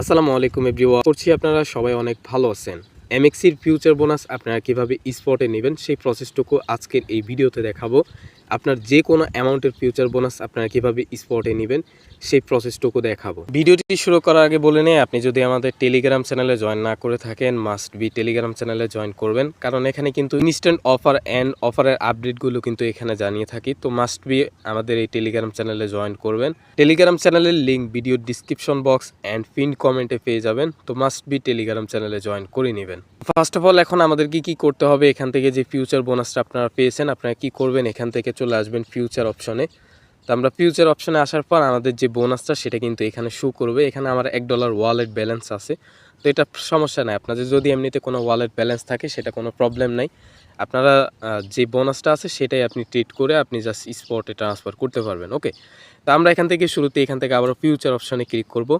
আসসালামু আলাইকুম এভরিওয়ান। করছি আপনারা সবাই অনেক ভালো আছেন। এমএক্সির ফিউচার বোনাস আপনারা কিভাবে স্পটে নেবেন সেই প্রসেসটুকু আজকের এই ভিডিওতে দেখাবো। আপনার যে কোনো অ্যামাউন্টের ফিউচার বোনাস আপনারা কিভাবে স্পটে নেবেন সেই প্রসেসটুকু দেখাবো। ভিডিওটি শুরু করার আগে বলে নেই, আপনি যদি আমাদের টেলিগ্রাম চ্যানেলে জয়েন না করে থাকেন মাস্ট বি টেলিগ্রাম চ্যানেলে জয়েন করবেন, কারণ এখানে কিন্তু ইনস্ট্যান্ট অফার অ্যান্ড অফারের আপডেটগুলো কিন্তু এখানে জানিয়ে থাকি। তো মাস্ট বি আমাদের এই টেলিগ্রাম চ্যানেলে জয়েন করবেন। টেলিগ্রাম চ্যানেলের লিঙ্ক ভিডিওর ডিসক্রিপশন বক্স অ্যান্ড পিন কমেন্টে পেয়ে যাবেন। তো মাস্ট বি টেলিগ্রাম চ্যানেলে জয়েন করে নেবেন। ফার্স্ট অফ অল এখন আমাদের কি করতে হবে, এখান থেকে যে ফিউচার বোনাসটা আপনারা পেয়েছেন আপনারা কি করবেন, এখান থেকে চলে আসবেন ফিউচার অপশনে। তো আমরা ফিউচার অপশনে আসার পর আমাদের যে বোনাসটা সেটা কিন্তু এখানে শো করবে। এখানে আমার $1 ওয়ালেট ব্যালেন্স আছে, তো এটা সমস্যা নাই। আপনাদের যদি এমনিতে কোনো ওয়ালেট ব্যালেন্স থাকে সেটা কোনো প্রবলেম নাই। আপনারা যে বোনাসটা আছে সেটাই আপনি ট্রিট করে আপনি জাস্ট স্পটে ট্রান্সফার করতে পারবেন। ওকে, তো আমরা এখান থেকে শুরুতে এখান থেকে আবারও ফিউচার অপশনে ক্লিক করব।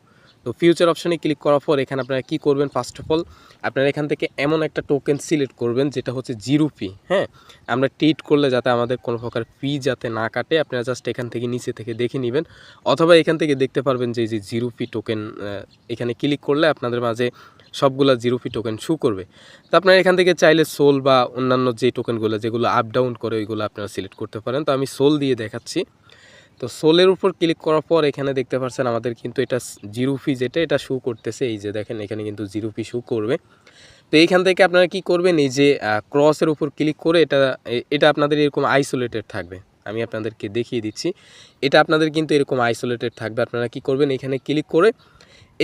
তো ফিউচার অপশনে ক্লিক করার পর এখানে আপনারা কী করবেন, ফার্স্ট অফ অল আপনারা এখান থেকে এমন একটা টোকেন সিলেক্ট করবেন যেটা হচ্ছে জিরো ফি। হ্যাঁ, আমরা ট্রিট করলে যাতে আমাদের কোনো প্রকার ফি যাতে না কাটে, আপনারা জাস্ট এখান থেকে নিচে থেকে দেখে নেবেন, অথবা এখান থেকে দেখতে পারবেন যে জিরো ফি টোকেন, এখানে ক্লিক করলে আপনাদের মাঝে সবগুলা জিরো ফি টোকেন শো করবে। তো আপনারা এখান থেকে চাইলে সোল বা অন্যান্য যে টোকেনগুলো যেগুলো আপ ডাউন করে ওইগুলো আপনারা সিলেক্ট করতে পারেন। তো আমি সোল দিয়ে দেখাচ্ছি। তো সোলের উপর ক্লিক করার পর এখানে দেখতে পাচ্ছেন আমাদের কিন্তু এটা জিরো ফি যেটা এটা শো করতেছে। এই যে দেখেন এখানে কিন্তু জিরো ফি শো করবে। তো এইখান থেকে আপনারা কি করবেন, এই যে ক্রসের উপর ক্লিক করে এটা আপনাদের এরকম আইসোলেটেড থাকবে। আমি আপনাদেরকে দেখিয়ে দিচ্ছি, এটা আপনাদের কিন্তু এরকম আইসোলেটেড থাকবে। আপনারা কি করবেন, এখানে ক্লিক করে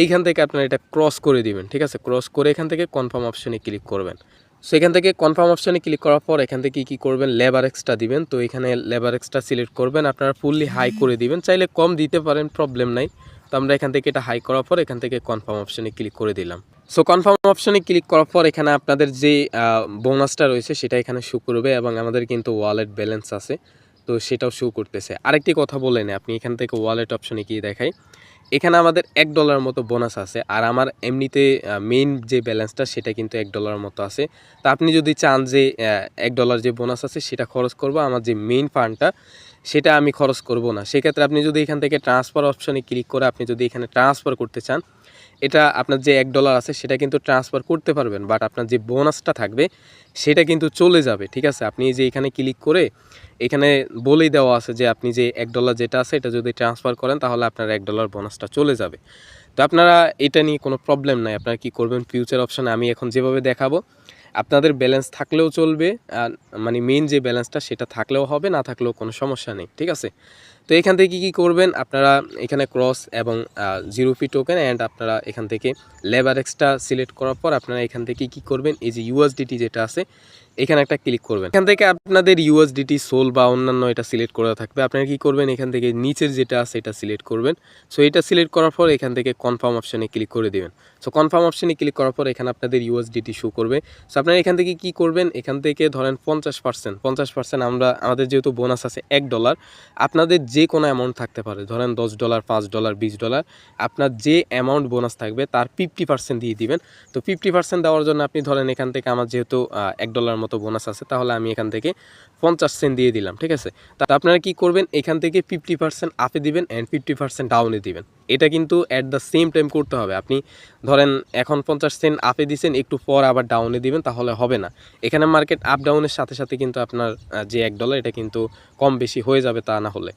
এইখান থেকে আপনারা এটা ক্রস করে দিবেন। ঠিক আছে, ক্রস করে এখান থেকে কনফার্ম অপশনে ক্লিক করবেন। সো এখান থেকে কনফার্ম অপশনে ক্লিক করার পর এখান থেকে কী করবেন, লেবার এক্সট্রা দিবেন। তো এখানে লেবার এক্সট্রা সিলেক্ট করবেন, আপনারা ফুললি হাই করে দিবেন, চাইলে কম দিতে পারেন, প্রবলেম নাই। তো আমরা এখান থেকে এটা হাই করার পর এখান থেকে কনফার্ম অপশনে ক্লিক করে দিলাম। সো কনফার্ম অপশনে ক্লিক করার পর এখানে আপনাদের যে বোনাসটা রয়েছে সেটা এখানে শো করবে, এবং আমাদের কিন্তু ওয়ালেট ব্যালেন্স আছে তো সেটাও শো করতেছে। আরেকটি কথা বলে নেই, আপনি এখান থেকে ওয়ালেট অপশনে গিয়ে দেখাই, এখানে আমাদের $1 মতো বোনাস আছে, আর আমার এমনিতে মেইন যে ব্যালেন্সটা সেটা কিন্তু $1 মতো আছে। তা আপনি যদি চান যে $1 যে বোনাস আছে সেটা খরচ করব, আমার যে মেইন ফান্ডটা সেটা আমি খরচ করব না, সেক্ষেত্রে আপনি যদি এখান থেকে ট্রান্সফার অপশনে ক্লিক করে আপনি যদি এখানে ট্রান্সফার করতে চান, এটা আপনার যে $1 আছে সেটা কিন্তু ট্রান্সফার করতে পারবেন, বাট আপনার যে বোনাসটা থাকবে সেটা কিন্তু চলে যাবে। ঠিক আছে, আপনি যে এখানে ক্লিক করে এখানে বলেই দেওয়া আছে যে আপনি যে $1 যেটা আছে এটা যদি ট্রান্সফার করেন তাহলে আপনার $1 বোনাসটা চলে যাবে। তো আপনারা এটা নিয়ে কোনো প্রবলেম নাই। আপনারা কি করবেন, ফিউচার অপশানে আমি এখন যেভাবে দেখাবো আপনাদের ব্যালেন্স থাকলেও চলবে, মানে মেইন যে ব্যালেন্সটা সেটা থাকলেও হবে, না থাকলেও কোনো সমস্যা নেই। ঠিক আছে, তো এখান থেকে কী করবেন, আপনারা এখানে ক্রস এবং জিরো ফি টোকেন অ্যান্ড আপনারা এখান থেকে লেবার এক্সট্রা সিলেক্ট করার পর আপনারা এখান থেকে কী করবেন, এই যে ইউএসডিটি যেটা আছে এখানে একটা ক্লিক করবেন। এখান থেকে আপনাদের ইউএসডিটি সোল বা অন্যান্য এটা সিলেক্ট করা থাকবে। আপনারা কি করবেন, এখান থেকে নিচের যেটা আছে এটা সিলেক্ট করবেন। সো এটা সিলেক্ট করার পর এখান থেকে কনফার্ম অপশানে ক্লিক করে দেবেন। সো কনফার্ম অপশানে ক্লিক করার পর এখানে আপনাদের ইউএসডিটি শো করবে। সো আপনারা এখান থেকে কি করবেন, এখান থেকে ধরেন 50% আমাদের যেহেতু বোনাস আছে $1, আপনাদের যে কোনো অ্যামাউন্ট থাকতে পারে, ধরেন $10, $5, $20, আপনার যে অ্যামাউন্ট বোনাস থাকবে তার 50% দিয়ে দিবেন। তো 50% দেওয়ার জন্য আপনি ধরেন এখান থেকে আমার যেহেতু $1 মতো বোনাস আছে, তাহলে আমি এখান থেকে 50 সেন্ট দিয়ে দিলাম। ঠিক আছে, তা আপনারা কি করবেন, এখান থেকে 50% আপে দিবেন অ্যান্ড 50% ডাউনে দিবেন। এটা কিন্তু অ্যাট দ্য সেম টাইম করতে হবে। আপনি ধরেন এখন 50 সেন্ট আপে দিচ্ছেন, একটু পর আবার ডাউনে দিবেন, তাহলে হবে না। এখানে মার্কেট আপ ডাউনের সাথে সাথে কিন্তু আপনার যে $1 এটা কিন্তু কম বেশি হয়ে যাবে তা না হলে।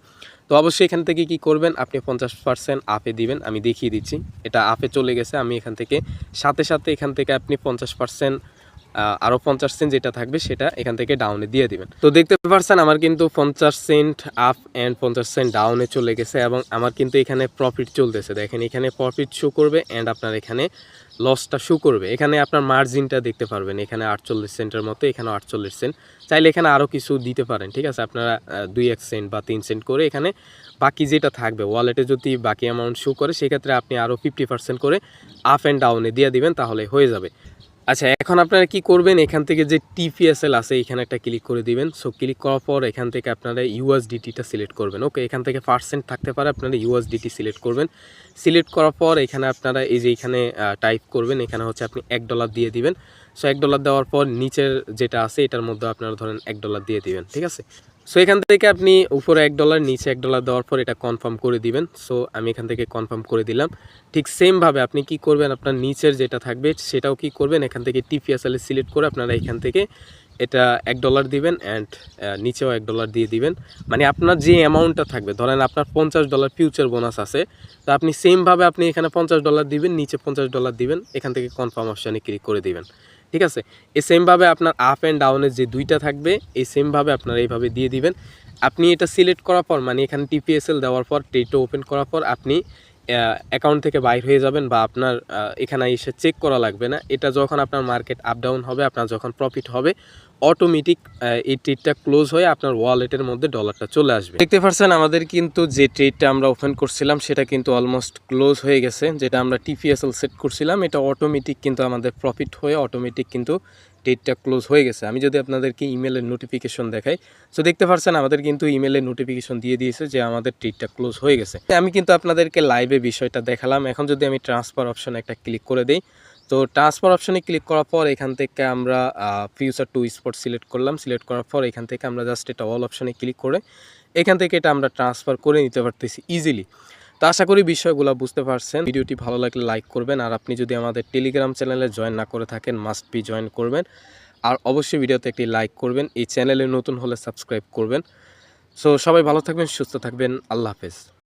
তো অবশ্যই এখান থেকে কি করবেন, আপনি 50% আপে দিবেন। আমি দেখিয়ে দিচ্ছি, এটা আপে চলে গেছে। আমি এখান থেকে সাথে সাথে এখান থেকে আপনি 50% আরও 50 সেন্ট যেটা থাকবে সেটা এখান থেকে ডাউনে দিয়ে দিবেন। তো দেখতে পাচ্ছেন আমার কিন্তু 50 সেন্ট আপ অ্যান্ড 50 সেন্ট ডাউনে চলে গেছে, এবং আমার কিন্তু এখানে প্রফিট চলতেছে। দেখেন এখানে প্রফিট শো করবে অ্যান্ড আপনার এখানে লসটা শো করবে। এখানে আপনার মার্জিনটা দেখতে পারবেন, এখানে 48 সেন্টের মতো, এখানে 48 সেন্ট। চাইলে এখানে আরও কিছু দিতে পারেন। ঠিক আছে, আপনারা 2-1 সেন্ট বা 3 সেন্ট করে এখানে বাকি যেটা থাকবে ওয়ালেটে যদি বাকি অ্যামাউন্ট শো করে সেক্ষেত্রে আপনি আরও 50% করে আপ অ্যান্ড ডাউনে দিয়ে দিবেন, তাহলে হয়ে যাবে। আচ্ছা, এখন আপনারা কি করবেন, এখান থেকে যে টিপিএসএল আছে এখানে একটা ক্লিক করে দিবেন। সো ক্লিক করার পর এখান থেকে আপনারা ইউএসডিটিটা সিলেক্ট করবেন। ওকে, এখান থেকে পার্সেন্ট থাকতে পারে, আপনারা ইউএসডিটি সিলেক্ট করবেন। সিলেক্ট করার পর এখানে আপনারা এই যে এখানে টাইপ করবেন, এখানে হচ্ছে আপনি $1 দিয়ে দিবেন। সো $1 দেওয়ার পর নিচের যেটা আছে এটার মধ্যে আপনারা ধরেন $1 দিয়ে দিবেন। ঠিক আছে, সো এখান থেকে আপনি উপরে $1 নিচে $1 দেওয়ার পর এটা কনফার্ম করে দিবেন। সো আমি এখান থেকে কনফার্ম করে দিলাম। ঠিক সেমভাবে আপনি কি করবেন, আপনার নিচের যেটা থাকবে সেটাও কি করবেন, এখান থেকে TPSL সিলেক্ট করে আপনারা এখান থেকে এটা $1 দিবেন অ্যান্ড নিচেও $1 দিয়ে দিবেন। মানে আপনার যে অ্যামাউন্টটা থাকবে, ধরেন আপনার $50 ফিউচার বোনাস আছে, তো আপনি সেমভাবে আপনি এখানে $50 দিবেন, নিচে $50 দিবেন, এখান থেকে কনফার্ম অপশানে ক্লিক করে দিবেন। ঠিক আছে, এই সেমভাবে আপনার আপ অ্যান্ড ডাউনের যে দুইটা থাকবে এই সেমভাবে আপনারা এইভাবে দিয়ে দিবেন। আপনি এটা সিলেক্ট করার পর মানে এখানে TPSL দেওয়ার পর ট্রেডটা ওপেন করার পর আপনি অ্যাকাউন্ট থেকে বাইর হয়ে যাবেন বা আপনার এখানে এসে চেক করা লাগবে না। এটা যখন আপনার মার্কেট আপ ডাউন হবে, আপনার যখন প্রফিট হবে, অটোমেটিক এই ট্রেডটা ক্লোজ হয়ে আপনার ওয়ালেটের মধ্যে ডলারটা চলে আসবে। দেখতে পাচ্ছেন আমাদের কিন্তু যে ট্রেডটা আমরা ওপেন করছিলাম সেটা কিন্তু অলমোস্ট ক্লোজ হয়ে গেছে। যেটা আমরা TPSL সেট করছিলাম এটা অটোমেটিক কিন্তু আমাদের প্রফিট হয়ে অটোমেটিক কিন্তু ট্রেডটা ক্লোজ হয়ে গেছে। আমি যদি আপনাদেরকে ইমেলের নোটিফিকেশন দেখাই, সো দেখতে পাচ্ছেন আমাদের কিন্তু ইমেলের নোটিফিকেশন দিয়ে দিয়েছে যে আমাদের ট্রেডটা ক্লোজ হয়ে গেছে। আমি কিন্তু আপনাদেরকে লাইভে বিষয়টা দেখালাম। এখন যদি আমি ট্রান্সফার অপশনে একটা ক্লিক করে দেই, তো ট্রান্সফার অপশনে ক্লিক করার পর এখান থেকে আমরা ফিউচার টু স্পট সিলেক্ট করলাম। সিলেক্ট করার পর এখান থেকে আমরা জাস্ট এটা অল অপশনে ক্লিক করে এখান থেকে এটা আমরা ট্রান্সফার করে নিতে পারতেছি ইজিলি। তো আশা করি বিষয়গুলো বুঝতে পারছেন। ভিডিওটি ভালো লাগলে লাইক করবেন, আর আপনি যদি আমাদের টেলিগ্রাম চ্যানেলে জয়েন না করে থাকেন মাস্ট বি জয়েন করবেন, আর অবশ্যই ভিডিওতে একটি লাইক করবেন। এই চ্যানেলে নতুন হলে সাবস্ক্রাইব করবেন। সো সবাই ভালো থাকবেন, সুস্থ থাকবেন, আল্লাহ হাফেজ।